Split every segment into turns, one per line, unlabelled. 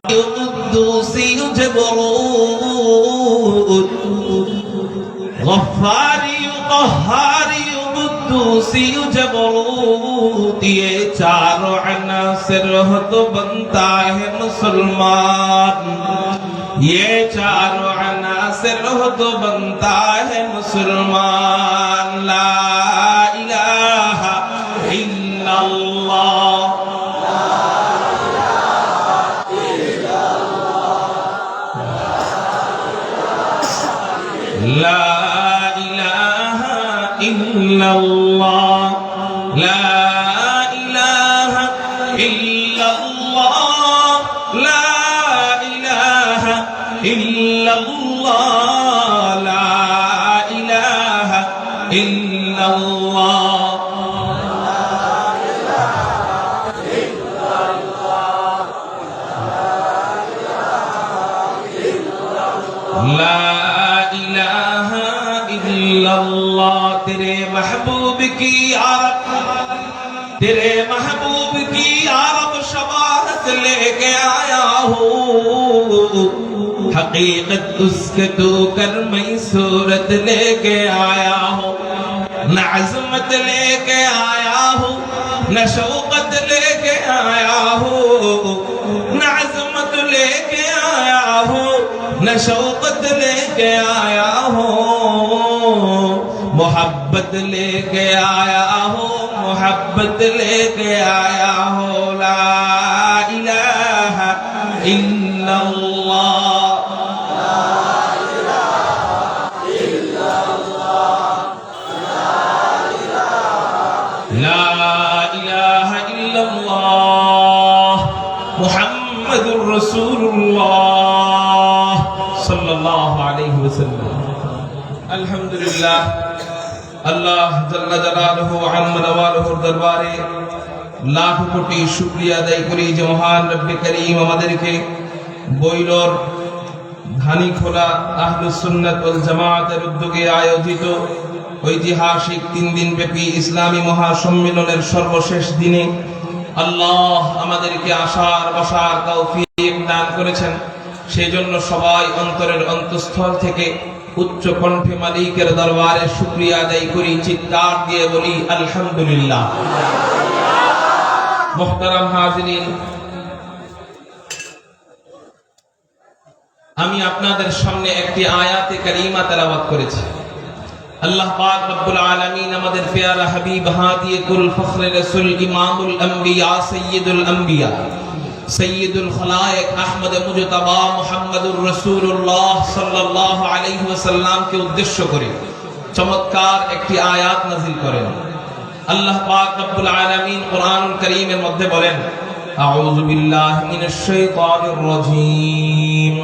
قدوس جبروت غفاری قہاری قدوس جبروت یہ چاروں عناصر ہو تو بنتا ہے مسلمان یہ چاروں عناصر ہو تو بنتا ہے مسلمان لا الہ الا اللہ لا إله إلا الله لا إله إلا الله لا إله إلا الله لا إله إلا الله لا अल्लाह तेरे महबूब की आरब तेरे महबूब की आरब शबाहत लेके आया हूँ हकीकत उसके तू कर मैं सूरत लेके आया हूँ न अज़मत लेके आया हूँ न शौकत लेके आया हूँ न अज़मत लेके आया हूँ न शौकत लेके आया हूँ मोहब्बत लेके आया हो मोहब्बत लेके आया हो ला इलाहा इल्लल्लाह ला इलाहा इल्लल्लाह मुहम्मदुर रसूलुल्लाह सल्लल्लाहु अलैहि वसल्लम अल्हम्दुलिल्लाह আল্লাহ জাল্লা জালালুহু আম্মা নওয়ালুহুর দরবারে লাখ কোটি শুকরিয়া আদায় করি যে মহান রব্বে করিম আমাদেরকে বৈলর ধানীখোলা আহলুস সুন্নাত ওয়াল জামাতের উদ্যোগে আয়োজিত ঐতিহাসিক 3 দিন ব্যাপী ইসলামী মহাসম্মেলনের সর্বশেষ দিনে আল্লাহ আমাদেরকে আসার বসার তৌফিক দান করেছেন সেজন্য সবাই অন্তরের অন্তঃস্থল থেকে উচ্চ কণ্ঠে মালিকের দরবারে শুকরিয়া আদায় করি চিৎকার দিয়ে বলি আলহামদুলিল্লাহ মুহতারাম হাজিরিন আমি আপনাদের সামনে একটি আয়াতে কারিমা তেলাওয়াত করেছি আল্লাহ পাক রব্বুল আলামিন আমাদের প্যারা হাবিব হাদিয়ে কুল ফখরে রাসূল ইমামুল আম্বিয়া সাইয়্যিদুল আম্বিয়া सैयदुल खलाइक अहमद मुजतबा मुहम्मदुर रसूलुल्लाह सल्लल्लाहु अलैहि वसल्लम के उद्देश्य करे चमत्कार একটি আয়াত নাযিল করেন আল্লাহ পাক রব্বুল আলামিন কুরআনুল কারীমের মধ্যে বলেন আউযু বিল্লাহি মিনাশ শাইতানির রাজীম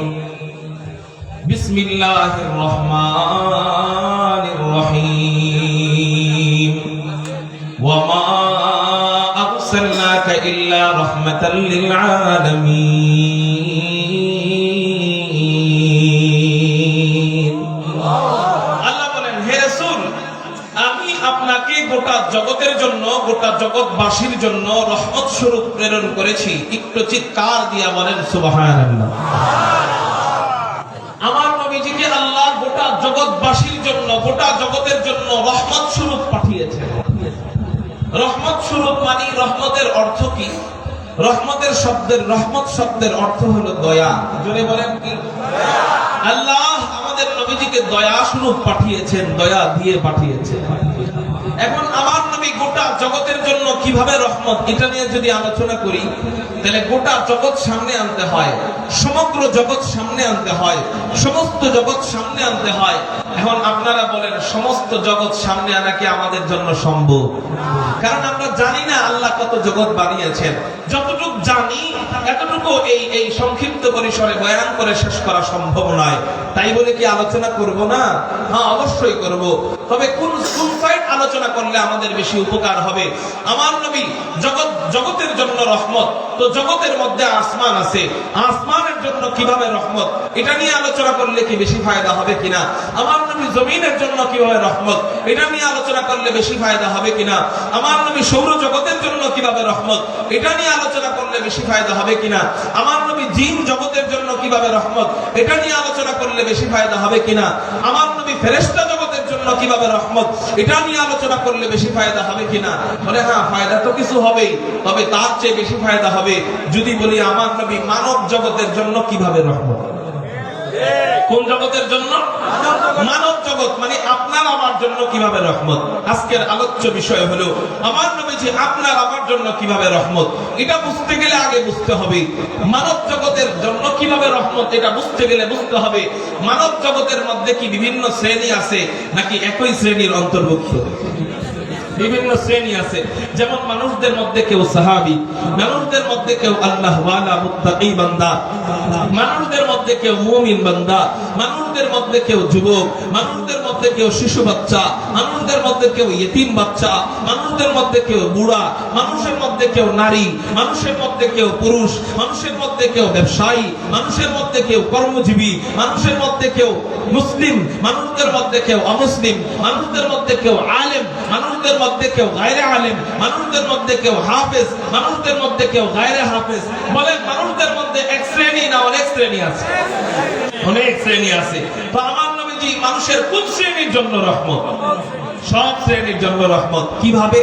বিসমিল্লাহির রহমানির রহিম ওয়া মা أرسلناك إلا رحمة للعالمين আল্লাহ বলেন হে রাসূল আমি আপনাকে গোটা জগতের জন্য গোটা জগৎবাসীর জন্য রহমত স্বরূপ প্রেরণ করেছি একটু চিৎকার দিয়ে বলেন সুবহানাল্লাহ আমার নবীজিকে আল্লাহ গোটা জগৎবাসীর জন্য গোটা জগতের জন্য রহমত স্বরূপ পাঠিয়েছেন রহমত স্বরূপ মানে রহমতের অর্থ কি রহমত শব্দের অর্থ হলো দয়া জোরে বলেন কি আল্লাহ আমাদের নবীজিকে দয়া স্বরূপ পাঠিয়েছেন দয়া দিয়ে পাঠিয়েছেন এখন আমার নবী গোটা জগতের জন্য কিভাবে রহমত এটা নিয়ে যদি আলোচনা করি তাহলে গোটা জগৎ সামনে আনতে হয় সমগ্র জগৎ সামনে আনতে হয় সমস্ত জগৎ সামনে আনতে হয় এখন আপনারা বলেন সমস্ত জগৎ সামনে আনা কি আমাদের জন্য সম্ভব কারণ আমরা জানি না আল্লাহ কত জগৎ বানিয়েছেন যতটুকু জানি এতটুকু এই সংক্ষিপ্ত পরিসরে বয়ান করে শেষ করা সম্ভব নয় তাই বলে কি আলোচনা করব না হ্যাঁ অবশ্যই করব তবে কোন সাইড আলোচনা করলে আমাদের বেশি উপকার হবে আমার নবী জগতের জন্য রহমত তো জগতের মধ্যে আসমান আছে, আসমানের জন্য কিভাবে রহমত, এটা নিয়ে আলোচনা করলে কি বেশি ফায়দা হবে কিনা? আমার নবী জমিনের জন্য কিভাবে রহমত, এটা নিয়ে আলোচনা করলে বেশি ফায়দা হবে কিনা? আমার নবী সৌর জগতের জন্য কিভাবে রহমত, এটা নিয়ে আলোচনা করলে বেশি ফায়দা হবে কিনা? আমার নবী জিন জগতের জন্য কিভাবে রহমত, এটা নিয়ে আলোচনা করলে বেশি ফায়দা হবে কিনা? আমার নবী ফেরেশতা জগতের জন্য কিভাবে রহমত, এটা নিয়ে আলোচনা করলে বেশি ফায়দা হবে কিনা? বলে হ্যাঁ, ফায়দা তো কিছু হবেই, তবে তার চেয়ে বেশি ফায়দা হবে যদি বলি আমার নবী মানব জগতের জন্য কিভাবে রহমত। কোন জগতের জন্য? মানব জগৎ, মানে আপনার আমার জন্য কিভাবে রহমত। আজকের আলোচ্য বিষয় হলো আমার নবীজি আপনার আমার জন্য কিভাবে রহমত। এটা বুঝতে গেলে আগে বুঝতে হবে মানব জগতের জন্য কিভাবে রহমত। এটা বুঝতে গেলে বুঝতে হবে মানব জগতের মধ্যে কি বিভিন্ন শ্রেণী আছে নাকি একই শ্রেণীর অন্তর্ভুক্ত। বিভিন্ন শ্রেণী আছে, যেমন মানুষদের মধ্যে কেউ সাহাবী, মানুষদের মধ্যে কেউ আল্লাহ ওয়ালা মুত্তাকি বান্দা, মানুষদের মধ্যে কেউ মুমিন বান্দা, মানুষদের মধ্যে কেউ যুবক, মানুষদের মধ্যে কেউ শিশু বাচ্চা, মানুষদের মধ্যে কেউ ইতিম বাচ্চা, মানুষদের মধ্যে কেউ বুড়া, মানুষের মধ্যে কেউ নারী, মানুষের মধ্যে কেউ পুরুষ, মানুষের মধ্যে কেউ ব্যবসায়ী, মানুষের মধ্যে কেউ কর্মজীবী, মানুষের মধ্যে কেউ মুসলিম, মানুষদের মধ্যে কেউ অমুসলিম, মানুষদের মধ্যে কেউ আলেম, মানুষদের মধ্যে কেউ গায়রে আলেম, মানুষদের মধ্যে কেউ হাফেজ, মানুষদের মধ্যে কেউ গায়রে হাফেজ। বলেন মানুষদের মধ্যে এক শ্রেণী না অনেক শ্রেণী আছে? অনেক শ্রেণী আছে। তো আমার নবীজি মানুষের কোন শ্রেণীর জন্য রহমত? সব শ্রেণীর জন্য রহমত। কিভাবে?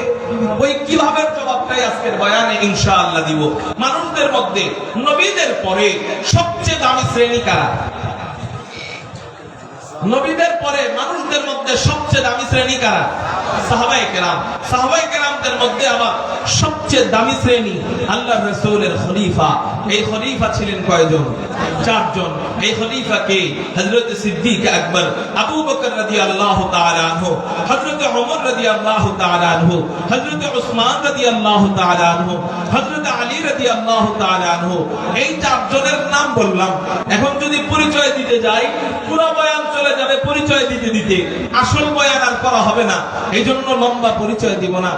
ওই কিভাবে জবাবটাই আজকের বয়ানে ইনশাআল্লাহ দিব। মানুষদের মধ্যে নবীদের পরে সবচেয়ে দামি শ্রেণী কারা? নবীদের পরে মানুষদের মধ্যে সবচেয়ে দামি শ্রেণী কারা? সাহাবায়ে কেরাম। সাহাবায়ে কেরামদের মধ্যে আবার সবচেয়ে দামি শ্রেণী আল্লাহর রাসূলের খলিফা। এই খলিফা ছিলেন কয়জন? চারজন। এই খলিফা কে? হযরত সিদ্দিক আকবর, আবু বকর রাদিয়াল্লাহু তাআলা আনহু, হযরত ওমর রাদিয়াল্লাহু তাআলা আনহু, হযরত উসমান রাদিয়াল্লাহু তাআলা আনহু, হযরত আলী রাদিয়াল্লাহু তাআলা আনহু। এই চারজনের নাম বললাম। এখন যদি পরিচয় দিতে যাই পুরো বয়ান চলে যাবে পরিচয় দিতে দিতে, আসল বয়ান আর করা হবে না। এই জন্য লম্বা পরিচয় দিব না,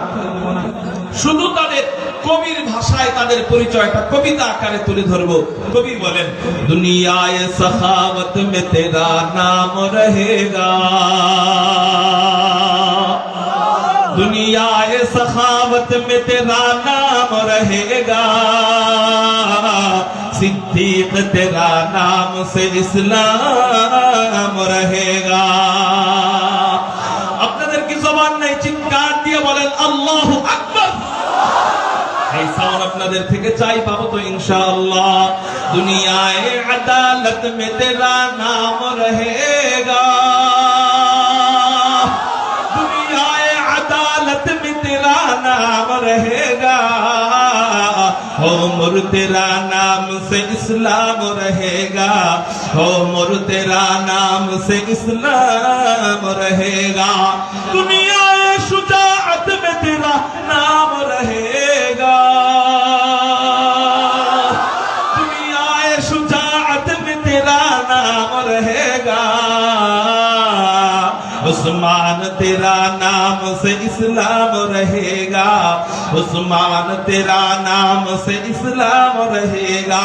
শুধু তাদের কবির ভাষায় তাদের পরিচয়টা কবিতা আকারে তুলে ধরবো। কবি বলেন, দুনিয়ায় সখাওয়াত মে তেরা নাম রহেগা, দুনিয়ায় সখাওয়াত মে তেরা নাম রহেগা, सिद्दीक तेरा नाम से इस्लाम रहेगा। আপনাদের কি জবান নাই? চিৎকার দিয়ে বলেন আল্লাহু আকবার। এই সাউন্ড আপনাদের থেকে চাই, পাবো তো ইনশাআল্লাহ। দুনিয়ায়ে আদালত মে তেরা নাম রহেগা, দুনিয়ায়ে আদালত মে তেরা নাম রহেগা, उम्र तेरा नाम से इस्लाम रहेगा, उम्र तेरा नाम से इस्लाम रहेगा, दुनिया शुजाअत में तेरा नाम रहेगा, दुनिया शुजाअत में तेरा नाम रहेगा, उस्मान तेरा नाम से इस्लाम रहेगा, उस्मान तेरा नाम से इस्लाम रहेगा,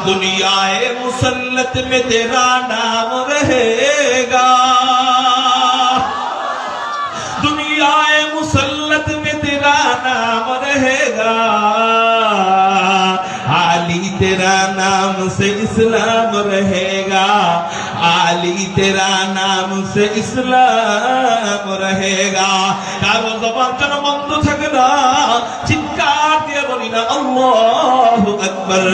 दुनियाए मुसल्लत में तेरा नाम रहेगा, दुनियाए मुसल्लत में तेरा नाम रहेगा, आली तेरा नाम से इस्लाम रहेगा, आली तेरा नाम से इस्लाम रहेगा। কারো জবান যেন বন্ধ থাকে না, চিৎকার দিয়ে বলি না আল্লাহু আকবার।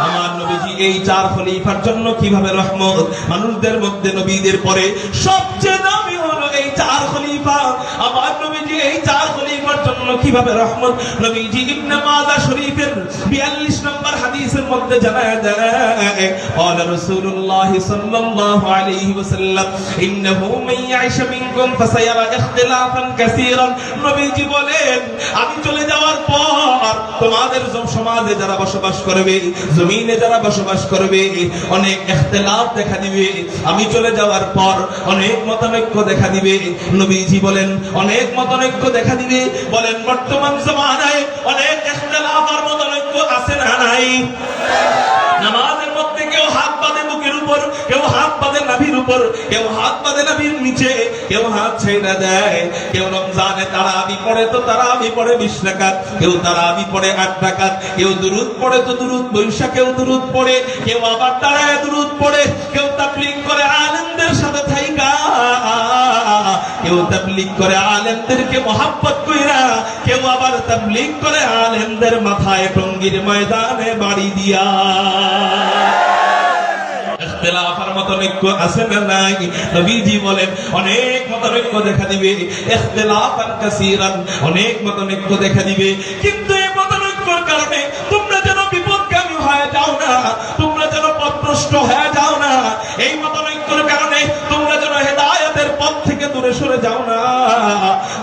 আমার নবীজি এই চার খলিফার জন্য কিভাবে রহমত। মানুষদের মধ্যে নবীদের পরে সবচেয়ে দামি হলো এই চার খলিফা। আমার নবীজি এই চার খলিফার জন্য কিভাবে রহমত। নবীজি ইবনে মাজাহ শরীফের 42 নম্বর হাদিসের মধ্যে জানায় দেয়, قال رسول الله صلى الله عليه وسلم انه من يعش منكم فسيرى اختلافا كثيرا। নবীজি বলেন আমি চলে যাওয়ার পর তোমাদের সমাজে যারা বসবাস করবে, জমিনে যারা বসবাস করবে, অনেক ইখতিলাফ দেখা দিবে। আমি চলে যাওয়ার পর অনেক মতানৈক্য দেখা দিবে। নবীজি বলেন অনেক মতানৈক্য দেখা দিবে। বলেন বর্তমান জমানায় অনেক ইখতিলাফ আর মতানৈক্য আছে না নাই? নামাজের মধ্যে কেউ হাত বাঁধে বুকের উপর, কেউ হাত বাঁধে নাভির উপর, কেউ হাত বাঁধে নাভির নিচে, কেউ হাত ছেড়ে দেয়। কেউ রমজানে তারাবি পড়ে তো তারাবি পড়ে 20 রাকাত, কেউ তারাবি পড়ে 8 রাকাত, কেউ দুরূদ পড়ে তো দুরূদ বৈশা, কেউ দুরূদ পড়ে, কেউ আবার দাঁড়ায় দুরূদ পড়ে, কেউ তাবলীগ করে আলেমদের সাথে থাইকা, কেউ তাবলীগ করে আলেমদেরকে মহব্বত কইরা, কেউ আবার তাবলীগ করে আলেমদের মাথায় টঙ্গির ময়দানে বাড়ি দিয়া। ইখতিলাফ আর মতানৈক্য আছে না নাই? নবীজি বলেন অনেক মতানৈক্য দেখা দিবে, ইখতিলাফান কাসীরান, অনেক মতানৈক্য দেখা দিবে। কিন্তু এই মতানৈক্যের কারণে তোমরা যেন বিপদগামী হয়ে যাও না, তোমরা যেন পথভ্রষ্ট হয়ে যাও না, এই মতানৈক্যের কারণে তোমরা যেন হেদায়েতের পথ থেকে দূরে সরে যাও না।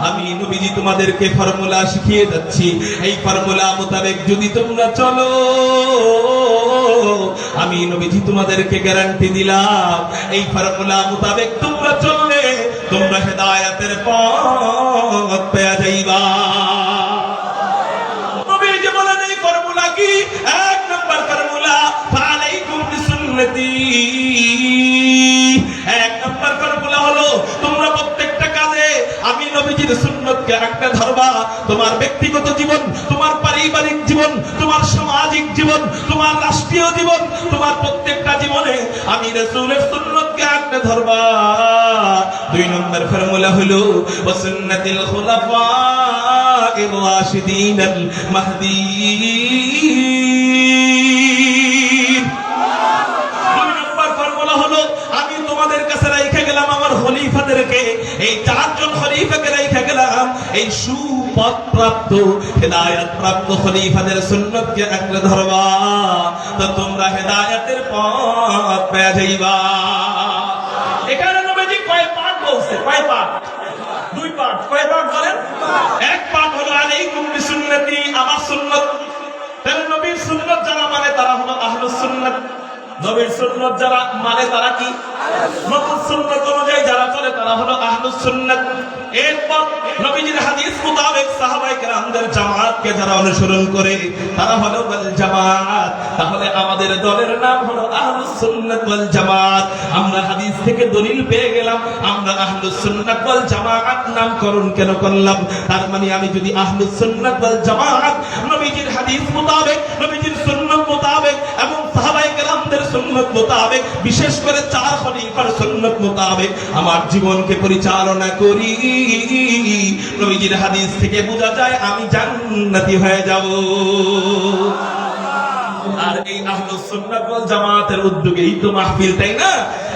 আমি নবীজি তোমাদেরকে ফর্মুলা শিখিয়ে যাচ্ছি, এই ফর্মুলা মোতাবেক যদি তোমরা চলো, আমি নবীজি তোমাদেরকে গ্যারান্টি দিলাম, এই ফর্মুলা মোতাবেক তোমরা চললে তোমরা হেদায়েতের পথ পেয়ে যাইবা। নবীজি বলেন এই ফর্মুলা কি? 1 নম্বর ফর্মুলা, ফালাইকুম বিসুন্নতি। 1 নম্বর ফর্মুলা হলো তোমরা প্রত্যেকটা কাজে আমি নবীজির সুন্নতকে আঁকড়ে ধরবা। তোমার ব্যক্তিগত জীবন, তোমার পারিবারিক জীবন, তোমার সামাজিক জীবন, তোমার রাষ্ট্রীয় জীবন, তোমার প্রত্যেকটা জীবনে আমি রাসূলের সুন্নতকে আঁকড়ে ধরবা। 2 নম্বর ফর্মুলা হলো ওয়াসুন্নাতিল খুলাফায়ে রাশিদিনাল মাহদীয়্যিন। 2 নম্বর ফর্মুলা হলো আমি তোমাদের কাছে রাইখা গেলাম আমার খলিফাদেরকে, এই 4 জন খলিফাকে রাইখা গেলাম, এই সুপথ প্রাপ্ত হেদায়েত প্রাপ্ত খলিফাদের সুন্নতকে আঁকড়ে ধরবা, তো তোমরা হেদায়েতের পথ পেয়ে যাইবা। এখানে নবীজি কয় পাঠ বলছে? কয় পাঠ? 2 পাঠ। কয় পাঠ বলেন? 1 পাঠ হলো আলাইকুম বিসুন্নতি, আমার সুন্নাত। তাহলে নবীর সুন্নাত যারা মানে তারা হলো আহলুস সুন্নাত। নবীর সুন্নাত যারা মানে তারা কি? নবীর সুন্নাত অনুযায়ী যারা চলে তারা হলো আহলুস সুন্নাত। এরপর নবীজির হাদিস মোতাবেক সাহাবায়ে কেরামদের জামাতকে যারা অনুসরণ করে তারা হলো ওয়াল জামাত। তাহলে আমাদের দলের নাম হলো আহলুস সুন্নাত ওয়াল জামাত। আমরা হাদিস থেকে দলিল পেয়ে গেলাম, আমরা আহলুস সুন্নাত ওয়াল জামাত নামকরণ কেন করলাম? তার মানে আমি যদি আহলুস সুন্নাত ওয়াল জামাত নবীজির হাদিস মোতাবেক, নবীজির সুন্নাত মোতাবেক এবং সাহাবায়ে কেরামদের সুন্নাত মোতাবেক, বিশেষ করে 4 খলিফার সুন্নাত মোতাবেক আমার জীবনকে পরিচালনা করি, নবীজির হাদিস থেকে বোঝা যায় আমি জান্নাতি হয়ে যাব। আর এই আহলুস সুন্নাত ওয়াল জামাতের উদ্যোগেই তো মাহফিল, তাই না?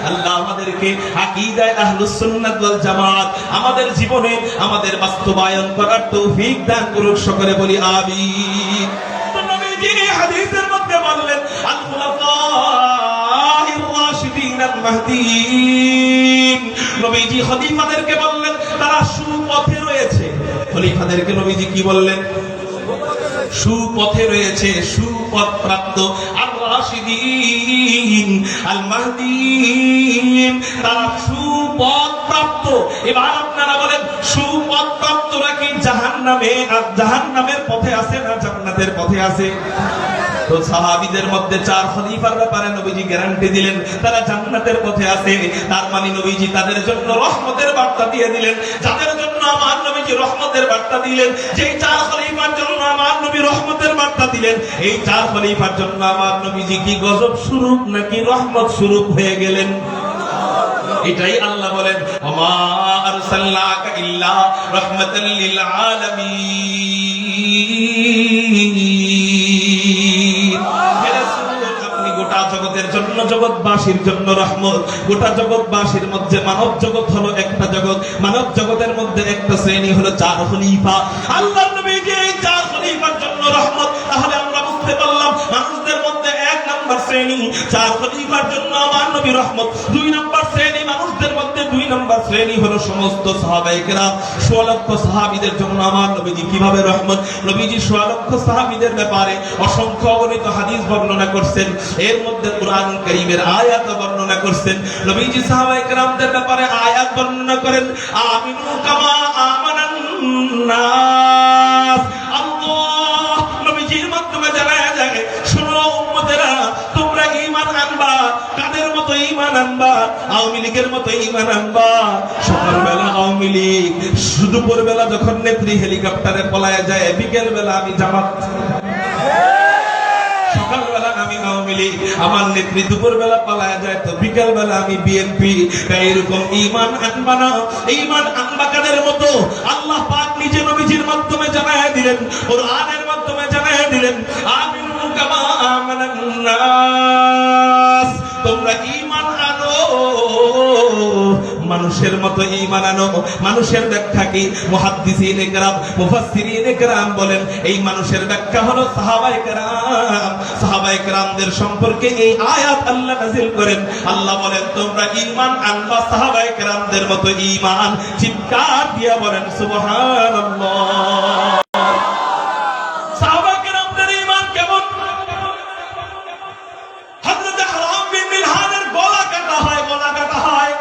আল্লাহ আমাদেরকে আকীদায়ে আহলুস সুন্নাত ওয়াল জামাত আমাদের জীবনে আমাদের বাস্তবায়ন করার তৌফিক দান করুক, সকলে বলি আমিন। তো নবীজি হাদিসের মধ্যে বললেন আল খুলাফায়ে রাশিদিন আল মাহদীয়্যিন। নবীজি খলিফাদেরকে বললেন তারা সুপথে রয়েছে। খলিফাদেরকে নবীজি কি বললেন? সুপথে রয়েছে, সুপথ প্রাপ্ত আর রাশিদিন আল মাহদীয়্যিন, তারা সুপথ প্রাপ্ত। এবার আপনারা বলেন সুপথ প্রাপ্তরা কি জাহান্নামে আর জাহান্নামের পথে আছে না জান্নাতের পথে আছে? তো সাহাবীদের মধ্যে 4 খলিফার ব্যাপারে নবীজি গ্যারান্টি দিলেন তারা জান্নাতের পথে আছে। তার মানে নবীজি তাদের জন্য রহমতের বার্তা দিয়ে দিলেন, যাদের জন্য আমার নবীজি রহমতের বার্তা দিলেন, যেই 4 খলিফার জন্য আমার নবী রহমতের বার্তা দিলেন, এই 4 খলিফার জন্য আমার নবীজি কি গজব স্বরূপ নাকি রহমত স্বরূপ হয়ে গেলেন? এটাই আল্লাহ বলেন ওমা আরসালনাকা ইল্লা রাহমাতাল লিল আলামিন। আপনি গোটা জগতের জন্য, জগৎবাসীর জন্য রহমত। গোটা জগৎবাসীর মধ্যে মানব জগৎ হলো একটা জগৎ, মানব জগতের মধ্যে একটা শ্রেণী হলো 4 খলিফা। আল্লাহর নবী যে এই 4 খলিফার জন্য রহমত, তাহলে আমরা বুঝতে পারলাম মানুষদের মধ্যে 1 নম্বর শ্রেণী 4 খলিফার জন্য আমার নবী রহমত। 2 নম্বর শ্রেণী মানুষদের মধ্যে 2 নম্বর শ্রেণী হলো সমস্ত সাহাবায়ে কেরাম। 100 লক্ষ সাহাবীদের জন্য আমার নবীজি কিভাবে রহমত? নবীজি 100 লক্ষ সাহাবীদের ব্যাপারে অসংখ্য অগণিত হাদিস বর্ণনা করছেন, এর মধ্যে কুরআন কারীমের আয়াত বর্ণনা করছেন। নবীজি সাহাবায়ে কেরামদের ব্যাপারে আয়াত বর্ণনা করেন আমিনু কামা আমানান নাস। আল্লাহ নবীজির মাধ্যমে জানায়া যায়, শোনো উম্মতেরা, তোমরা ঈমান আনবা। কাদের মতো ঈমান আনবা? আওয়ামী লীগের মতো ঈমান আনবা। সকালবেলা আওয়ামী লীগ, দুপুর বেলা যখন নেত্রী হেলিকপ্টারে পলায় যায়, বিকেল বেলা আমি জামাত। সকালবেলা আমি আওয়ামী লীগ, আমার নেত্রী দুপুর বেলা পালায় যায়, তো বিকেল বেলা আমি বিএনপি। এইরকম ঈমান আনবা না। ঈমান আনবা কাদের মতো? আল্লাহ পাক নিজে নবীজির মাধ্যমে জানায় দিলেন, কোরআনের মাধ্যমে জানায় দিলেন, আমিনু কামা আমানান নাস। তোমরা ঈমান আনো, মানুষের মতো ঈমান আনো। মানুষের ব্যাখ্যা কি? মুহাদ্দিসিনে কেরাম, মুফাসসিরিনে কেরাম বলেন, এই মানুষের ব্যাখ্যা হলো সাহাবায়ে কেরাম। সাহাবায়ে কেরামদের সম্পর্কে এই আয়াত আল্লাহ নাযিল করেন। আল্লাহ বলেন, তোমরা ঈমান আনবা সাহাবায়ে কেরামদের মতো ঈমান। চিৎকার দিয়া বলেন সুবহানাল্লাহ। সাহাবায়ে কেরামদের ঈমান কেমন? হযরত হারাম বিন মিলহানের গলা কাটা হয়, গলা কাটা হয়।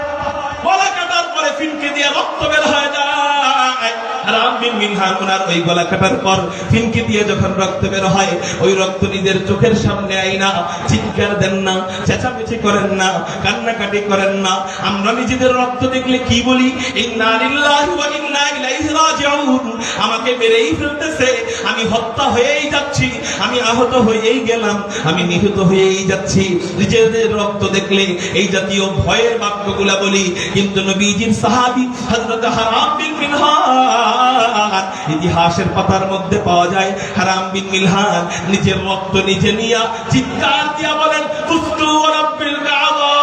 গলা কাটার পরে ফিনকে দিয়ে রক্ত বের হয়ে যায়। হারাম বিন মিলহান ওনার ওই গলা কাটার পর ফিনকে দিয়ে যখন রক্ত বের হয়, ওই রক্ত নিজের চোখের সামনে আইনা চিৎকার দেন না, চেঁচামেচি করেন না, কান্নাকাটি করেন না। আমরা নিজেদের রক্ত দেখলে কি বলি? ইন্না লিল্লাহি ওয়া ইন্না ইলাইহি রাজিউন। আমাকে মেরেই ফেলতেছে, আমি হত্যা হয়েই যাচ্ছি, আমি আহত হয়েই গেলাম, আমি নিহত হয়েই যাচ্ছি। নিজেদের রক্ত দেখলে এই জাতীয় ভয়ের বাক্যগুলা বলি। কিন্তু নবীজির সাহাবী হযরত হারাম বিন মিলহান, ইতিহাসের পাতার মধ্যে পাওয়া যায়, হারাম বিন মিলহান নিজের রক্ত নিজে নিয়া চিৎকার দিয়া বলেন, ফুস্তু রাব্বিল কাবা,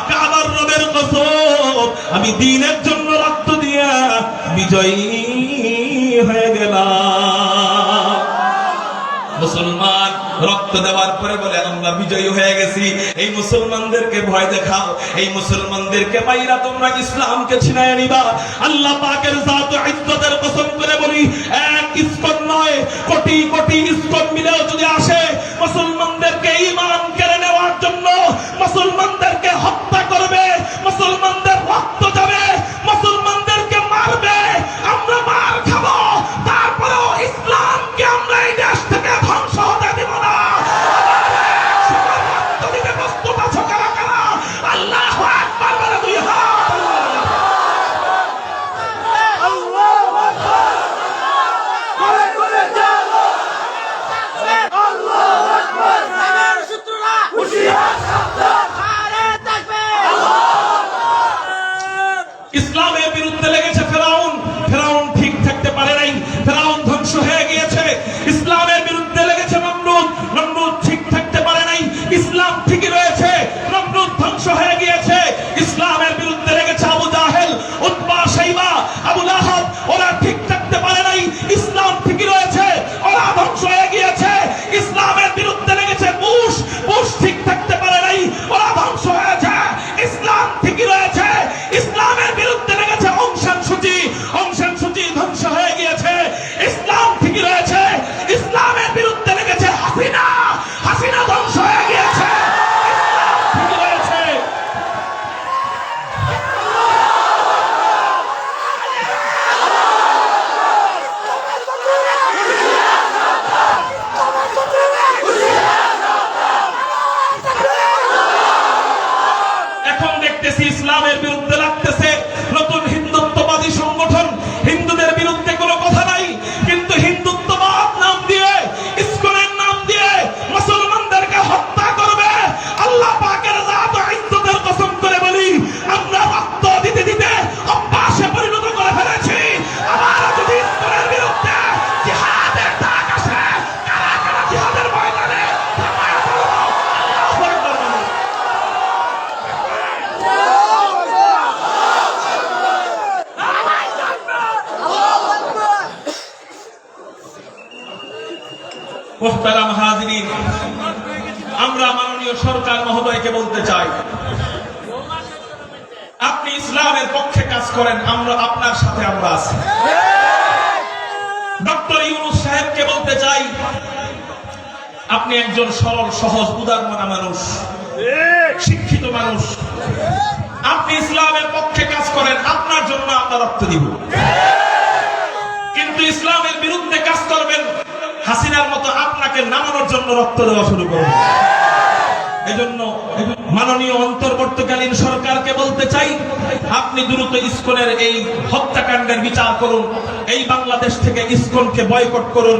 কাবার রবের কসম, আমি দ্বীনের জন্য রক্ত দিয়া বিজয়ী হয়ে গেলাম। মুসলমান রক্ত দেওয়ার পরে বলে, আমরা বিজয়ী হয়ে গেছি। এই মুসলমানদেরকে ভয় দেখাও, এই মুসলমানদেরকে বাইরা তোমরা ইসলামকে ছিনায় নিবা। আল্লাহ পাকের জাত ও ইজ্জতের কসম করে বলি, এক ইসকন নয়, কোটি কোটি ইসকন মিলেও যদি আসে মুসলমানদেরকে ঈমান কেড়ে নেওয়ার জন্য, মুসলমানদেরকে হত্যা করবে, মুসলমানদের রক্ত যাবে, মুসলমানদেরকে মারবে, আমরা মার খাবো, তারপরেও ইসলামকে আমরা এই দেশ থেকে ধ্বংস হতে দিব না। আল্লাহু আকবার বলে দুই হাত। আল্লাহু আকবার। আল্লাহু আকবার। আমার শত্রুরা হুঁশিয়ার সাবধান। আরে তাকবীর। ইসলামের বিরুদ্ধে লেগেছে ফেরাউন। ফেরাউন ঠিক থাকতে পারে নাই, ফেরাউন ধ্বংস হয়ে গিয়েছে। ইসলামের বিরুদ্ধে লেগেছে নমরুদ। নমরুদ ঠিক থাকতে পারে নাই, ইসলাম ঠিকই রয়েছে, নমরুদ ধ্বংস হয়ে গিয়েছে। ইসলামের বিরুদ্ধে লেগেছে আবু জাহেল, উতবা, শাইবা, আবু লাহাব, ওরা ঠিক থাকতে পারে নাই, ইসলাম ঠিকই রয়েছে, ওরা ধ্বংস হয়ে গিয়েছে। ইসলামের বিরুদ্ধে লেগেছে বুশ, বুশ ঠিক থাকতে পারে নাই, ওরা ধ্বংস হয়েছে, ইসলাম ঠিকই রয়েছে। ইসলামের বিরুদ্ধে লেগেছে অং সান সূচি, অং সান সূচি ধ্বংস হয়ে গিয়েছে, ইসলাম ঠিকই রয়েছে। ইসলামের বিরুদ্ধে লেগেছে হাসিনা, হাসিনা ধ্বংস হয়ে গিয়েছে, ইসলাম ঠিকই রয়েছে। এখন দেখতেছি ইসলামের বিরুদ্ধে লাগতেছে নতুন হিন্দুত্ববাদী সংগঠন। হিন্দুদের বিরুদ্ধে কোনো কথা নাই, কিন্তু হিন্দুত্ববাদ নাম দিয়ে, ইসকনের নাম দিয়ে মুসলমানদেরকে হত্যা করবে। আল্লাহ পাকের জাত ও ইজ্জতের কসম করে বলি, আমরা রক্ত দিতে দিতে অভ্যাসে পরিণত করে ফেলেছি। আবার যদি ইসকনের বিরুদ্ধে জিহাদের ডাক আসে, কারা কারা জিহাদের ময়দানে ঝাঁপায় পড়ব। আল্লাহু আকবার। মুহতারাম হাজিরিন, আমরা মাননীয় সরকার মহোদয়কে বলতে চাই, আপনি ইসলামের পক্ষে কাজ করেন, আমরা আপনার সাথে আমরা আছি। ডক্টর ইউনূস সাহেবকে বলতে চাই, আপনি একজন সরল, সহজ, উদার মনা মানুষ, শিক্ষিত মানুষ, আপনি ইসলামের পক্ষে কাজ করেন, আপনার জন্য আমরা রক্ত দিব। কিন্তু ইসলামের বিরুদ্ধে কাজ করবেন, হাসিনার মতো আপনাকে নামানোর জন্য রক্ত দেওয়া শুরু করবেন। এজন্য মাননীয় অন্তর্বর্তীকালীন সরকারকে বলতে চাই, আপনি দ্রুত ইসকনের এই হত্যাকাণ্ডের বিচার করুন। এই বাংলাদেশ থেকে ইসকনকে বয়কট করুন।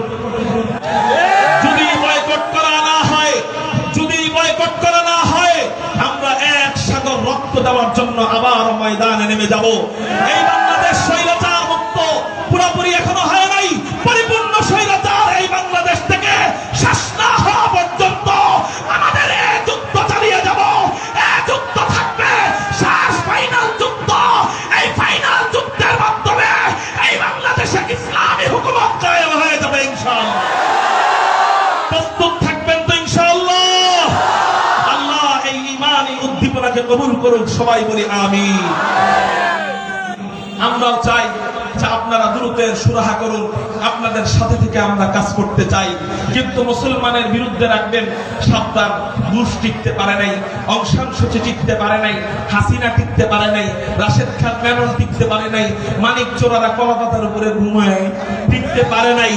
যদি বয়কট করা না হয়, আমরা এক সাগর রক্ত দেওয়ার জন্য আবার ময়দানে নেমে যাব। এই বাংলাদেশ স্বৈরাচার মুক্ত পুরোপুরি এখনো হয় নাই, পরিপূর্ণ স্বৈরাচার এই বাংলাদেশ থেকে শেষ না হওয়া পর্যন্ত আমাদের এই যুদ্ধ চালিয়ে যাব। এই যুদ্ধ থাকবে শেষ ফাইনাল যুদ্ধ। এই ফাইনাল যুদ্ধের মাধ্যমে এই বাংলাদেশে ইসলামী হুকুমত কায়েম হয়ে যাবে ইনশাআল্লাহ। প্রস্তুত থাকবেন তো ইনশাআল্লাহ? আল্লাহ এই ঈমানী উদ্দীপনাকে কবুল করুন, সবাই বলি আমিন। আমরাও চাই আপনারা দ্রুত সুরাহা করুন, আপনাদের সাথে থেকে আমরা কাজ করতে চাই। কিন্তু মুসলমানের বিরুদ্ধে রাখবেন, সাবধান, বুশ টিকতে পারে নাই, অং সান সূচি টিকতে পারে নাই, হাসিনা টিকতে পারে নাই, রাশেদ খান মেনন টিকতে পারে নাই, মানিক চোরারা কলাপাতার উপরে ঘুমায় টিকতে পারে নাই।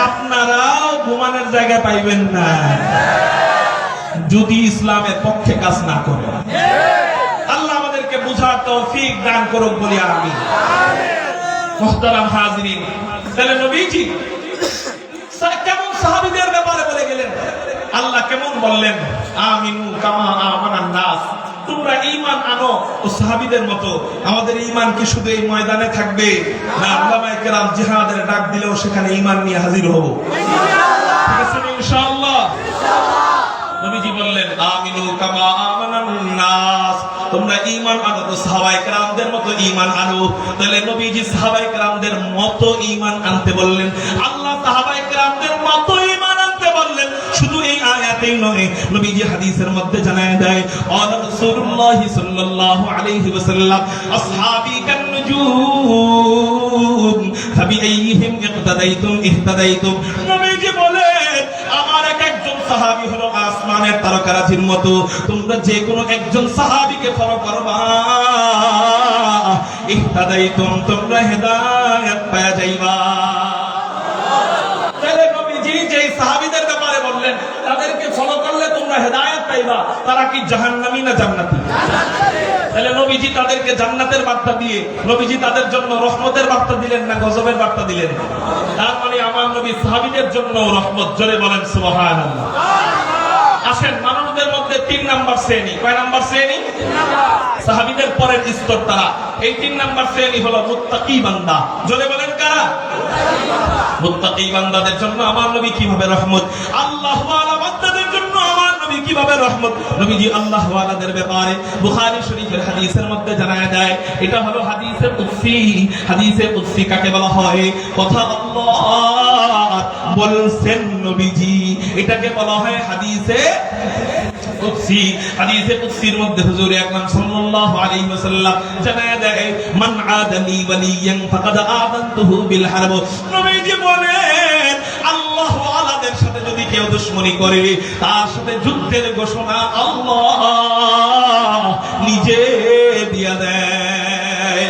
আপনারাও ঘুমানোর জায়গা পাইবেন না যদি ইসলামের পক্ষে কাজ না করে। আল্লাহ আমাদেরকে বুঝার তৌফিক দান করুক বলি আমিন। মুহতারাম হাজিরিন, তাহলে নবীজি কেমন সাহাবীদের ব্যাপারে বলে গেলেন? আল্লাহ কেমন বললেন? আমিনু কামা আমানান নাস, তোমরা ঈমান আনো ও সাহাবীদের মতো। আমাদের ঈমান কি শুধু এই ময়দানে থাকবে না উলামায়ে কেরাম জিহাদের ডাক দিলেও সেখানে ঈমান নিয়ে হাজির হব? ঠিক আছে ইনশাআল্লাহ? নবীজি বললেন আমিনু কামা আমানান নাস, তোমরা ঈমান আনো তো সাহাবায়ে কেরামদের মতো ঈমান আনো। তাহলে নবীজি সাহাবায়ে কেরামদের মতো ঈমান আনতে বললেন, আল্লাহ সাহাবায়ে কেরামদের মতো ঈমান আনতে বললেন। শুধু এই আয়াতেই নয়, নবীজি হাদিসের মধ্যে জানায় দেয়, আলা রাসূলুল্লাহ সাল্লাল্লাহু আলাইহি ওয়াসাল্লাম আসহাবী কান নুজুম ফাবিআইহিম ইক্তাদাইতুম ইহতাদাইতুম। নবীজি বলেন আমার একজন সাহাবী হলো আসমানের তারকারাজির মতো, তোমরা যে কোনো একজন সাহাবীকে ফলো করবা, ইহতাদাইতুম, তোমরা হেদায়েত পেয়ে যাইবা। তাহলে নবীজি যে সাহাবীদের ব্যাপারে বললেন তাদেরকে ফলো করলে তোমরা হেদায়েত পাইবা, তারা কি জাহান্নামী না জান্নাতি? তাহলে নবীজি তাদেরকে জান্নাতের বার্তা দিয়ে নবীজি তাদের জন্য রহমতের বার্তা দিলেন না গজবের বার্তা দিলেন? তার মানে আমার নবী সাহাবীদের জন্য রহমত। জোরে বলেন সুবহানাল্লাহ। আসেন, মানুষদের মধ্যে 3 নাম্বার শ্রেণী। কয় নাম্বার শ্রেণী? সাহাবীদের পরের স্তর তারা। এই 3 নাম্বার শ্রেণী হলো মুত্তাকি বান্দা। জোরে বলেন কারা? মুত্তাকি বান্দাদের জন্য আমার নবী কিভাবে রহমত, আল্লাহ ওয়ালা বান্দাদের জন্য আমার নবী কিভাবে রহমত। নবীজি আল্লাহ ওয়ালাদের ব্যাপারে বুখারী শরীফের হাদিসের মধ্যে জানায় দেয়, এটা হলো হাদিসে কুদসি। হাদিসে কুদসি কাকে বলা হয়? কথা আল্লাহ বলছেন নবীজি, এটাকে বলা হয় হাদিসে কুদসি। হাদিসে কুদসির মধ্যে হুজুর আকরাম সাল্লাল্লাহু আলাইহি ওয়াসাল্লাম জানায় দেয়, মান আদালি ওয়ালিয়ান ফাকাদ আযানতুহু বিল হারব। নবীজি বলেন আল্লাহ ওয়ালাদের সাথে যদি কেউ দুশমনি করে তার সাথে যুদ্ধের ঘোষণা আল্লাহ নিজে দিয়ে দেয়।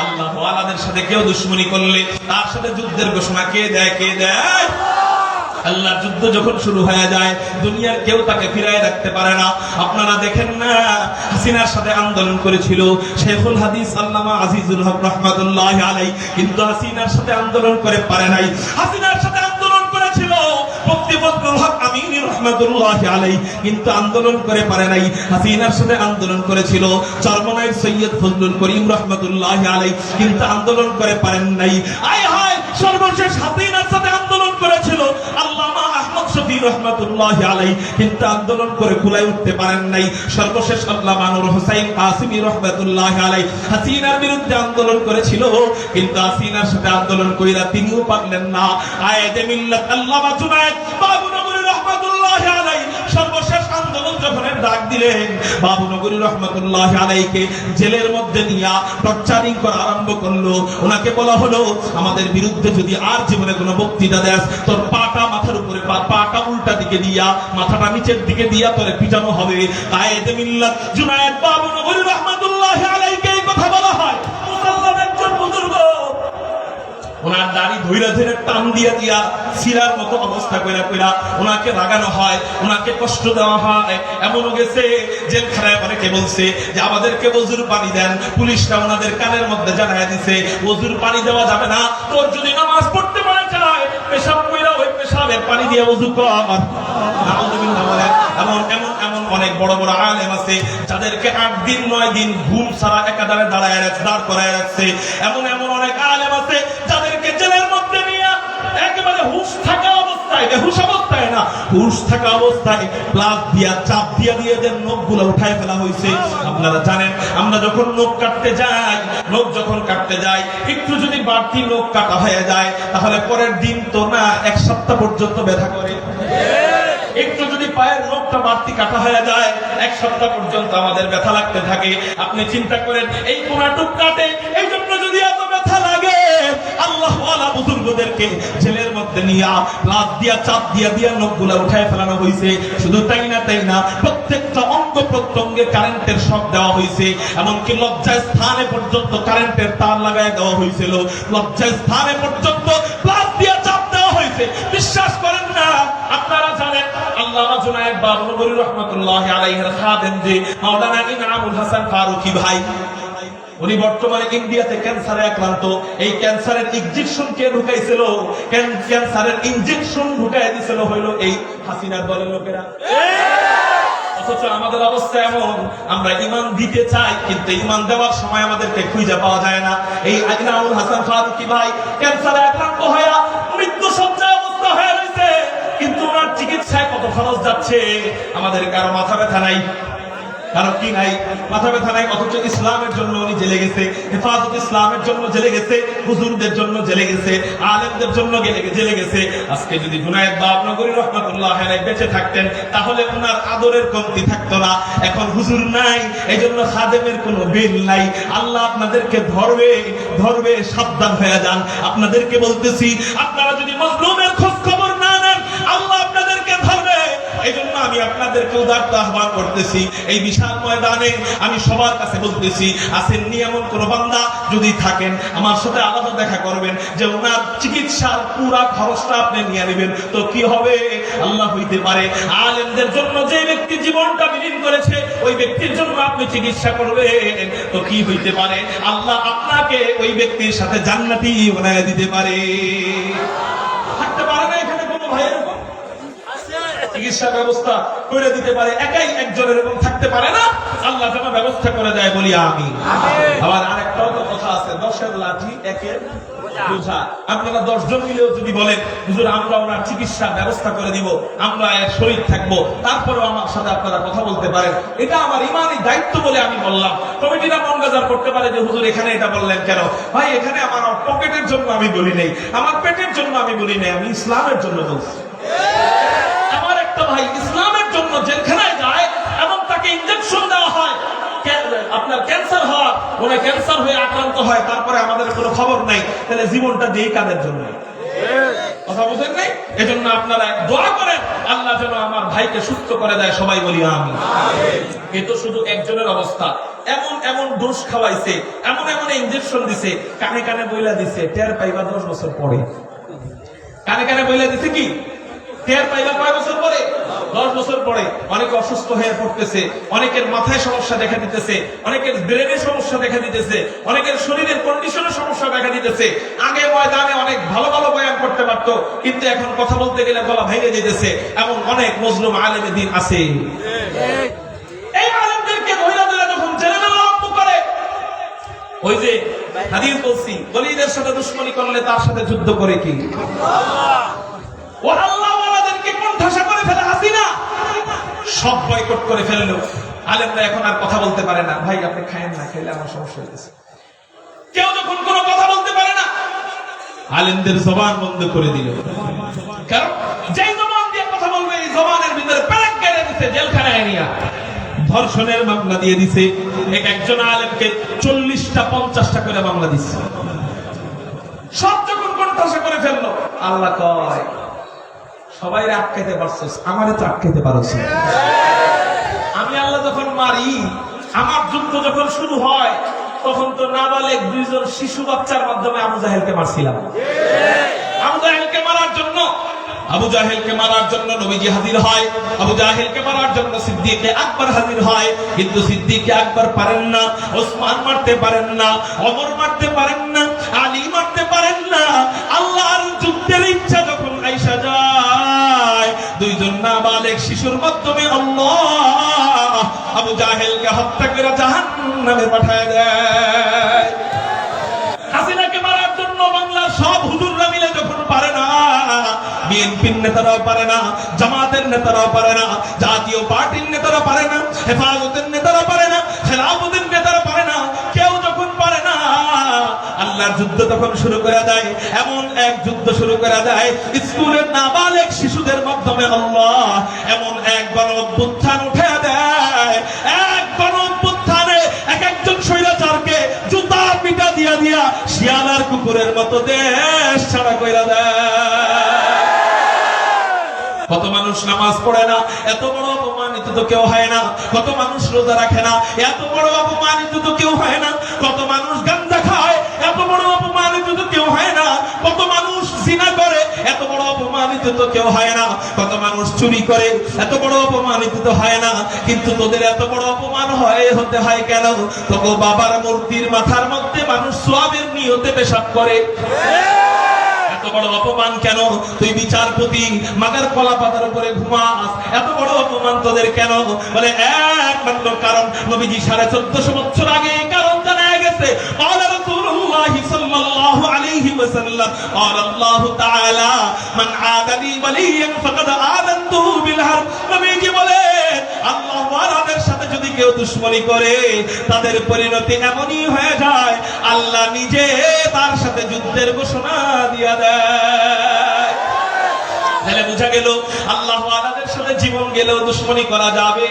আল্লাহ ওয়ালাদের সাথে কেউ দুশমনি করলে তার সাথে যুদ্ধের ঘোষণা কে দেয়? কে দেয়? আল্লাহর যুদ্ধ যখন শুরু হয়ে যায় দুনিয়ার কেউ তাকে ফিরায় রাখতে পারে না। আপনারা দেখেন না, হাসিনার সাথে আন্দোলন করেছিল শেখুল হাদিস আল্লামা আজিজুল হক রাহমাতুল্লাহি আলাইহি, কিন্তু হাসিনার সাথে আন্দোলন করে পারে নাই। হাসিনার সাথে আন্দোলন করেছিল মুফতি ফজলুল হক আমিনী রাহমাতুল্লাহি আলাইহি, কিন্তু আন্দোলন করে পারে নাই। হাসিনার সাথে আন্দোলন করেছিল চরমনাইর সৈয়দ ফজলুল করিম রাহমাতুল্লাহি আলাইহি, কিন্তু আন্দোলন করে পারেন নাই। আয় হায়, সর্বশেষ হাসিনার সাথে আন্দোলন করেছিল আল্লামা আহমদ শফি রাহমাতুল্লাহি আলাইহি, কিন্তু আন্দোলন করে কুলায় উঠতে পারেন নাই। সর্বশেষ আল্লামা নূর হোসেন কাসিমি রাহমাতুল্লাহি আলাইহি হাসিনার বিরুদ্ধে আন্দোলন করেছিল, কিন্তু হাসিনার সাথে আন্দোলন কইরা তিনিও পারলেন না। আয়াতে মিল্লাত আল্লামা জুনায়েদ বাবুনগরী রাহমাতুল্লাহি আলাইহি সর্বশেষ আন্দোলন যখন ডাক দিলেন, বাবুনগরী রাহমাতুল্লাহি আলাইহিকে জেলের মধ্যে নিয়ে টর্চারিং করা আরম্ভ করলো। ওনাকে বলা হলো, আমাদের বিরুদ্ধে যদি আর জীবনে কোনো বক্তৃতা দেস, তোর পাটা মাথার উপরে, পাটা উল্টা দিকে দিয়া, মাথাটা নিচের দিকে দিয়া তোরে পিটানো হবে। কায়েদে মিল্লাত জুনায়েদ বাবুনগরী রাহমাতুল্লাহি আলাইহিকে এই কথা বলা হয়। মুসলমান একজন বুজুর্গ, ওনার দাড়ি ধইরা ধইরা টান দিয়া দিয়া সিরার মতো অবস্থা কইরা কইরা ওনাকে রাগানো হয়, ওনাকে কষ্ট দেওয়া হয়। এমনও গেছে জেলখানায় অনেকে বলছে যে আমাদেরকে ওযুর পানি দেন, পুলিশরা ওনাদের কানের মধ্যে জানায় দিছে ওযুর পানি দেওয়া যাবে না, তোর যদি নামাজ পড়তে মনে চায় পেশাব কইরা ওই পেশাবের পানি দিয়ে ওযু কর। নাউযুবিল্লাহ বলেন। এমন এমন এমন অনেক বড় বড় আলেম আছে যাদেরকে 8 দিন 9 দিন ঘুম ছাড়া একাধারে দাঁড় করায় রাখছে। এমন এমন অনেক আলেম আছে যাদেরকে জেলের মধ্যে নিয়ে একেবারে হুঁশ থাকা অবস্থায়, বেহুশ অবস্থায় না, হুঁশ থাকা অবস্থায় প্লাস দিয়া চাপ দিয়া দিয়ে যে নখগুলো উঠায় ফেলা হয়েছে। আপনারা জানেন আমরা যখন নখ কাটতে যাই, নখ যখন কাটতে যাই একটু যদি বাড়তি নখ কাটা হয়ে যায় তাহলে পরের দিন তো না 1 সপ্তাহ পর্যন্ত ব্যথা করে। একটু যদি পায়ের নখটা বাড়তি কাটা হয়ে যায় 1 সপ্তাহ পর্যন্ত আমাদের ব্যথা লাগতে থাকে। আপনি চিন্তা করেন এই কোনাটুক কাটে, এই জন্য যদি এত ব্যথা লাগে আল্লাহ ওয়ালা বুজুর্গদেরকে জেলের মধ্যে নিয়ে লাত দিয়া চাপ দিয়া দিয়া নখগুলা উঠায় ফেলানো হয়েছে। শুধু তাই না প্রত্যেকটা অঙ্গ প্রত্যঙ্গে কারেন্টের শক দেওয়া হয়েছে। এমনকি লজ্জায় স্থানে পর্যন্ত কারেন্টের তার লাগায় দেওয়া হয়েছিল, লজ্জায় স্থানে পর্যন্ত লাত দিয়া চাপ দেওয়া হয়েছে। বিশ্বাস করেন না, আপনারা জানেন আল্লামা জুনায়েদ বাবনগরী রাহমাতুল্লাহি আলাইহির খাদেম যে মাওলানা ইনামুল হাসান ফারুকী ভাই, উনি বর্তমানে ইন্ডিয়াতে ক্যান্সারে আক্রান্ত। এই ক্যান্সারের ইনজেকশন কে ঢুকাইছিল? ক্যান্সারের ইনজেকশন ঢুকাই দিছিল হইল এই হাসিনার দলের লোকেরা। অথচ আমাদের অবস্থা এমন, আমরা ঈমান দিতে চাই কিন্তু ঈমান দেওয়ার সময় আমাদেরকে খুঁজে পাওয়া যায় না। এই ইনামুল হাসান ফারুকী ভাই ক্যান্সারে আক্রান্ত হয়ে মৃত্যু সজ্জায় অবস্থা হয়ে রয়েছে, কিন্তু ওনার চিকিৎসায় কত খরচ যাচ্ছে আমাদের কারো মাথা ব্যথা নাই, কারো কি নাই, মাথা ব্যথা নাই। অথচ ইসলামের জন্য উনি জেলে গেছে, হেফাজত ইসলামের জন্য জেলে গেছে, হুজুরদের জন্য জেলে গেছে, আলেমদের জন্য জেলে গেছে। আজকে যদি জুনায়েদ বাবনগরী রাহমাতুল্লাহি আলাইহি বেঁচে থাকতেন তাহলে ওনার আদরের কমতি থাকতো না। এখন হুজুর নাই, এই জন্য খাদেমের কোনো বিল নাই। আল্লাহ আপনাদেরকে ধরবে, সাবধান হয়ে যান। আপনাদেরকে বলতেছি আপনারা যদি মজলুমের খোঁজ খবর না নেন আল্লাহ আপনাদেরকে ধরবে। এই জন্য আমি আপনাদেরকে উদাত্ত আহ্বান করতেছি, এই বিশাল ময়দানে আমি সবার কাছে বলতেছি, আসেননি এমন কোন বান্দা যদি থাকেন আমার সাথে আলাদা দেখা করবেন, যে ওনার চিকিৎসার পুরা খরচটা আপনি নিয়ে নেবেন। তো কি হবে? আল্লাহ হইতে পারে আলেমদের জন্য যে ব্যক্তি জীবনটা বিলীন করেছে ওই ব্যক্তির জন্য আপনি চিকিৎসা করবেন। তো কি হইতে পারে? আল্লাহ আপনাকে ওই ব্যক্তির সাথে জান্নাতি বানায় দিতে পারে। থাকতে পারে না এখানে কোনো ভাইয়ের চিকিৎসা ব্যবস্থা করে দিতে পারে, একাই একজনের এরকম থাকতে পারে না, আল্লাহ যেন ব্যবস্থা করে দেয়, বলি আমি। আবার আরেকটাও তো কথা আছে, 10-এর লাঠি 1-এর বোঝা। আপনারা 10 জন মিলেও যদি বলেন হুজুর আমরা ওনার চিকিৎসা ব্যবস্থা করে দিব, আমরা এর শরীর থাকবো, তারপরেও আমার সাথে আপনারা কথা বলতে পারেন, এটা আমার ইমানি দায়িত্ব বলে আমি বললাম। কমিটিরা মন গাজার করতে পারে যে হুজুর এখানে এটা বললেন কেন? ভাই এখানে আমার পকেটের জন্য আমি বলি নাই, আমার পেটের জন্য আমি বলি নাই, আমি ইসলামের জন্য বলছি। আমার একটা ভাই ইসলামের জন্য জেলখানায় যায় এবং তাকে ইনজেকশন দেওয়া হয়, আপনার ক্যান্সার হয়, ওরা ক্যান্সার হয়ে আক্রান্ত হয়, তারপরে আমাদের কোনো খবর নাই, তাহলে জীবনটা দিয়ে কাদের জন্য? কথা বুঝেন নাই? এজন্য আপনারা দোয়া করেন আল্লাহ যেন আমার ভাইকে সুস্থ করে দেয়, সবাই বলি আমি। এ তো শুধু একজনের অবস্থা, এমন এমন ডোজ খাওয়াইছে, এমন এমন ইনজেকশন দিছে, কানে কানে বইলা দিছে, টের পাইবা 10 বছর পরে। কানে কানে বইলা দিছে কি? টের পাইবা কয় বছর পরে? 10 বছর পরে। অনেকে অসুস্থ হয়ে পড়তেছে, অনেকের মাথায় সমস্যা দেখা দিতেছে, অনেকের ব্রেনের সমস্যা দেখা দিতেছে, অনেকের শরীরের কন্ডিশনের সমস্যা দেখা দিতেছে। আগে ময়দানে অনেক ভালো ভালো বয়ান করতে পারতো, কিন্তু এখন কথা বলতে গেলে গলা ভেঙে যেতেছে। এমন অনেক মজলুম আলেমে দ্বীন আছে। এই আলেমদেরকে ধইরা ধইরা যখন জেলে নেওয়া আরম্ভ করে, ওই যে হাদিস বলছি, ওলিদের সাথে দুশমনি করলে তার সাথে যুদ্ধ করে কি? ও আল্লাহ ওয়ালাদেরকে কোণঠাসা করে ফেলে হাসিনা, সব বয়কট করে ফেললো। আলেমরা এখন আর কথা বলতে পারে না, ভাই আপনি খায়েন না, খেলে আমার সমস্যা হয়েছে। কেউ যখন কোনো কথা বলতে পারে না, আলেমদের জবান বন্ধ করে দিল। কারণ যেই জবান দিয়ে কথা বলবে এই জবানের ভিতরে প্যারাক কেড়ে দিতে জেলখানায় নিয়ে ধর্ষণের মামলা দিয়ে দিছে। একজন আলেমকে 40টা 50টা করে মামলা দিচ্ছে। সব যখন কোণঠাসা করে ফেললো, আল্লাহ কয় সবাই আটকাইতে পারছিস, আমারই তো আটকাইতে পারছ। আমি আল্লাহ যখন মারি, আমার যুদ্ধ যখন শুরু হয় তখন তো নাবালেগ 2 জন শিশু বাচ্চার মাধ্যমে আবু জাহেলকে মারছিলাম। আবু জাহেলকে মারার জন্য নবীজি হাজির হয়, আবু জাহেলকে মারার জন্য সিদ্দিকে আকবর হাজির হয়, কিন্তু সিদ্দিকে আকবর পারেন না, ওসমান মারতে পারেন না, ওমর মারতে পারেন না, আলী মারতে পারেন না। আল্লাহর যুদ্ধের ইচ্ছা যখন আইসা যায়, দুইজন নাবালেগ শিশুর মাধ্যমে আল্লাহ আবু জাহেলকে হত্যা করে জাহান্নামে পাঠায় দেয়। হাসিনাকে মারার জন্য বাংলার সব হুজুররা মিলে যখন পারে না, বিএনপির নেতারাও পারে না, জামাতের নেতারাও পারে না, জাতীয় পার্টির নেতারা পারে না, হেফাজতের নেতারা পারে না, খেলাফতের নেতারা পারে না, কেউ যখন পারে না, আল্লাহর যুদ্ধ তখন শুরু করে দেয়। এমন এক যুদ্ধ শুরু করে দেয়, স্কুলের নাবালেগ শিশুদের মাধ্যমে আল্লাহ এমন এক গণ অভ্যুত্থান উঠে দেয়। এক গণ অভ্যুত্থানে এক একজন স্বৈরাচারকে জুতা পিটা দিয়া দিয়া শিয়ালার কুকুরের মতো দেশ ছাড়া কইরা দেয়। কত মানুষ নামাজ পড়ে না, এত বড় অপমানিত তো কেউ হয় না। কত মানুষ রোজা রাখে না, এত বড় অপমানিত তো কেউ হয় না। কত মানুষ গাঁজা খায়, এত বড় অপমানিত তো কেউ হয় না। কত মানুষ জিনা করে, এত বড় অপমানিত তো কেউ হয় না। কত মানুষ চুরি করে, এত বড় অপমানিত তো হয় না। কিন্তু তোদের এত বড় অপমান হতে হয় কেন? তোকে বাবার মূর্তির মাথার মধ্যে মানুষ সোয়াবের নিয়তে পেশাব করে। এত বড় অপমান কেন? তুই বিচারপতি, মাগার কলা পাতার উপরে ঘুমাস, এত বড় অপমান তোদের কেন? বলে একমাত্র কারণ নবীজি 1450 বছর আগে এই কারণ জানা গেছে। ক্বালা রাসূলুল্লাহ সাল্লাল্লাহু আলাইহি ওয়াসাল্লাম, ক্বালা আল্লাহু তাআলা, মান আদালি ওয়ালিয়ান ফাকাদ আযানতুহু বিল হারব। নবীজি বলেন, আল্লাহ ওয়ালাদের সাথে যদি কেউ দুশমনি করে, তাদের পরিণতি এমনই হয়ে যায়, আল্লাহ নিজে তার সাথে যুদ্ধের ঘোষণা দিয়া দেয়। তাহলে বোঝা গেল আল্লাহ ওয়ালাদের সাথে জীবন গেলেও দুশমনি করা যাবে।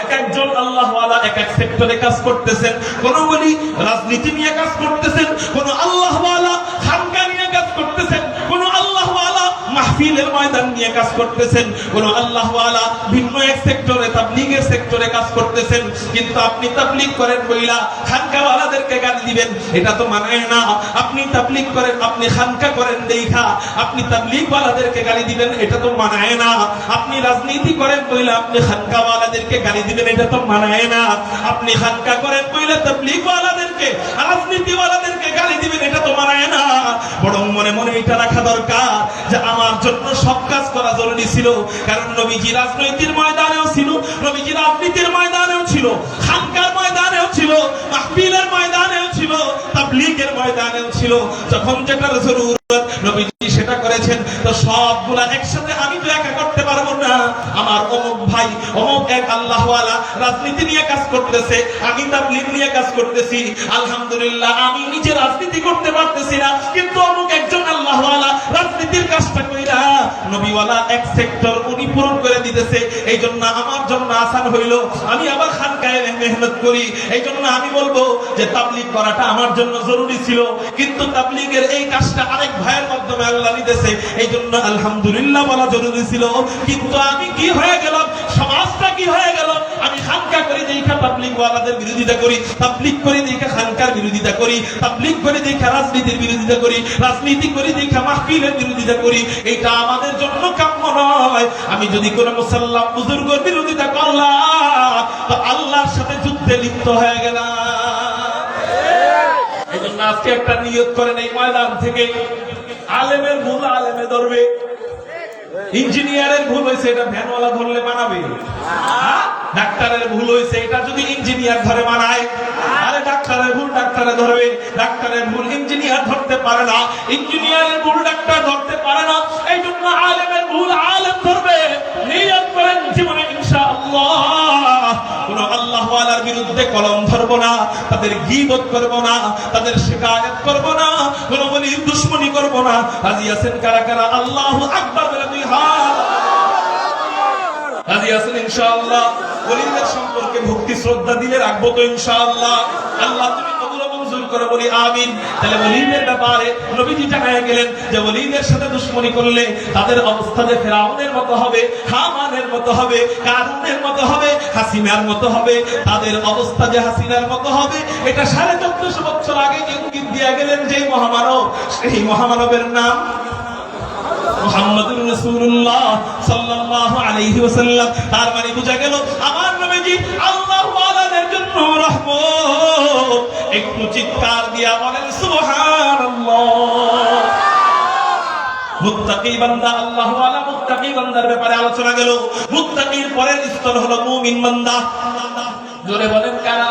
এক একজন আল্লাহ ওয়ালা এক এক সেক্টরে কাজ করতেছেন। কোন বলি রাজনীতি নিয়ে কাজ করতেছেন, কোন আল্লাহ ওয়ালা খানকা নিয়ে কাজ করতেছেন, কোন আল্লাহ ওয়ালা মাহফিলের ময়দান নিয়ে কাজ করতেছেন, কোন আল্লাহ ওয়ালা ভিন্ন এক সেক্টরে তাবলীগের সেক্টরে কাজ করতেছেন। কিন্তু আপনি তাবলীগ করেন বইলা খানকা ওয়ালাদেরকে গালি দিবেন, এটা তো মানায় না। আপনি তাবলীগ করেন, আপনি খানকা করেন দেখা আপনি তাবলীগ ওয়ালাদেরকে গালি দিবেন, এটা তো মানায় না। আপনি রাজনীতি করেন বইলা আপনি খানকা ওয়ালাদেরকে গালি দিবেন, এটা তো মানায় না। আপনি খানকা করেন বইলা তাবলীগ ওয়ালাদেরকে, রাজনীতি ওয়ালাদেরকে গালি দিবেন, এটা তো মানায় না। বরং মনে মনে এটা রাখা দরকার যে আমার জন্য সব কাজ করা জরুরি ছিল। কারণ নবীজি রাজনৈতিক ময়দানেও ছিল, নবীজি রাজনীতির ময়দানেও ছিল, খানকার ময়দানেও ছিল, মাহফিলের ময়দানেও ছিল, তাবলীগের ময়দানেও ছিল। যখন যেটার জরুরত নবীজি সেটা করেছেন। তো সবগুলা একসাথে আমি তো একা করতে পারবো না। আমার অমুক ভাই অমুক এক আল্লাহ ওয়ালা রাজনীতি নিয়ে কাজ করতেছে, আমি তাবলীগ নিয়ে কাজ করতেছি। আলহামদুলিল্লাহ আমি নিজে রাজনীতি করতে পারতেছি না, কিন্তু অমুক একজন আল্লাহ ওয়ালা রাজনীতির কাজটা কইরা নবী ওয়ালা এক সেক্টর উনি পূরণ করে দিতেছে। এই জন্য আমার জন্য আসান হইল, আমি আবার খানকায় মেহনত করি। এই জন্য আমি বলবো যে তাবলীগ করাটা আমার জন্য জরুরি ছিল, কিন্তু তাবলীগের এই কাজটা আরেক ভাইয়ের মাধ্যমে আল্লাহ নিতেছে, এই জন্য আলহামদুলিল্লাহ বলা জরুরি ছিল। কিন্তু আমি কি হয়ে গেলাম, সমাজটা কি হয়ে গেল, আমি খানকা করি দেখা তাবলীগ ওয়ালাদের বিরোধিতা করি, তাবলীগ করি দেখা খানকার বিরোধিতা করি, তাবলীগ করি দেখা রাজনীতির বিরোধিতা করি, রাজনীতি করি দেখা মাহফিলের বিরোধিতা করি। এটা আমাদের জন্য কাম্য নয়। আমি যদি কোন মুসল্লাম বুজুর্গের বিরোধিতা করলাম, তো আল্লাহর সাথে যুদ্ধে লিপ্ত হয়ে গেলাম। এই জন্য আজকে একটা নিয়ত করেন, এই ময়দান থেকে আলেমের ভুল আলেমে ধরবে, ইঞ্জিনিয়ারের ভুল হয়েছে এটা ভ্যানওয়ালা ধরলে মানাবে, ডাক্তারের ভুল হয়েছে এটা যদি ইঞ্জিনিয়ার ধরে মানায়, আরে ডাক্তারের ভুল ডাক্তারে ধরবে, ডাক্তারের ভুল ইঞ্জিনিয়ার ধরতে পারে না, ইঞ্জিনিয়ারের ভুল ডাক্তার ধরতে পারে না। এই জন্য আলেমের ভুল আলেম ধরবে। নিয়ত করেন জীবনে ইনশাআল্লাহ কোন আল্লাহ ওয়ালার বিরুদ্ধে কলম ধরবো না, তাদের গীবত করবো না, তাদের শিকায়ত করবো না, কোন বলির দুশমনি করবো না। রাজি আছেন কারা কারা? আল্লাহু আকবার বলে দুই হাত। রাজি আছেন ইনশাআল্লাহ? ওলিদের সম্পর্কে ভক্তি শ্রদ্ধা দিলে রাখবো তো ইনশাআল্লাহ। আল্লাহ তুমি কবুল মঞ্জুর করে বলি আমিন। তাহলে ওলীদের ব্যাপারে নবীজি জানায় গেলেন যে ওলীদের সাথে দুশমনি করলে তাদের অবস্থা যে ফেরাউনের মতো হবে, হামানের মতো হবে, কারুনের মতো হবে, হাসিনার মতো হবে। তাদের অবস্থা যে হাসিনার মতো হবে, এটা 1450 বছর আগে ইঙ্গিত দিয়ে গেলেন যে মহামানব। সেই মহামানবের নাম মুহাম্মদুর রাসূলুল্লাহ সাল্লাল্লাহু আলাইহি ওয়াসাল্লাম। তার মানে বোঝা গেল আমার নবীজি আল্লাহু আলাদের জন্য রহমত। একটু চিৎকার দিয়া বলেন সুবহানাল্লাহ। মুত্তাকি বান্দা, আল্লাহু আলা মুত্তাকি বান্দার ব্যাপারে আলোচনা গেল। মুত্তাকির পরের স্তর হলো মুমিন বান্দা। জোরে বলেন কারা?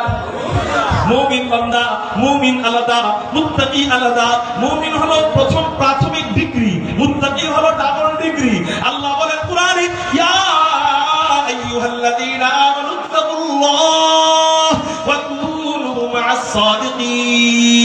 মুমিন বান্দা। মুমিন আলাদা, মুত্তাকি আলাদা। মুমিন হলো প্রথম প্রাথমিক ডিগ্রি, মুত্তাকি হলো ডাবল ডিগ্রি। আল্লাহ বলেন কুরআনে, ইয়া আইয়ুহাল্লাযীনা আমানু তাকুল্লাহ ওয়া কুনু মা'আস সাদিকিন।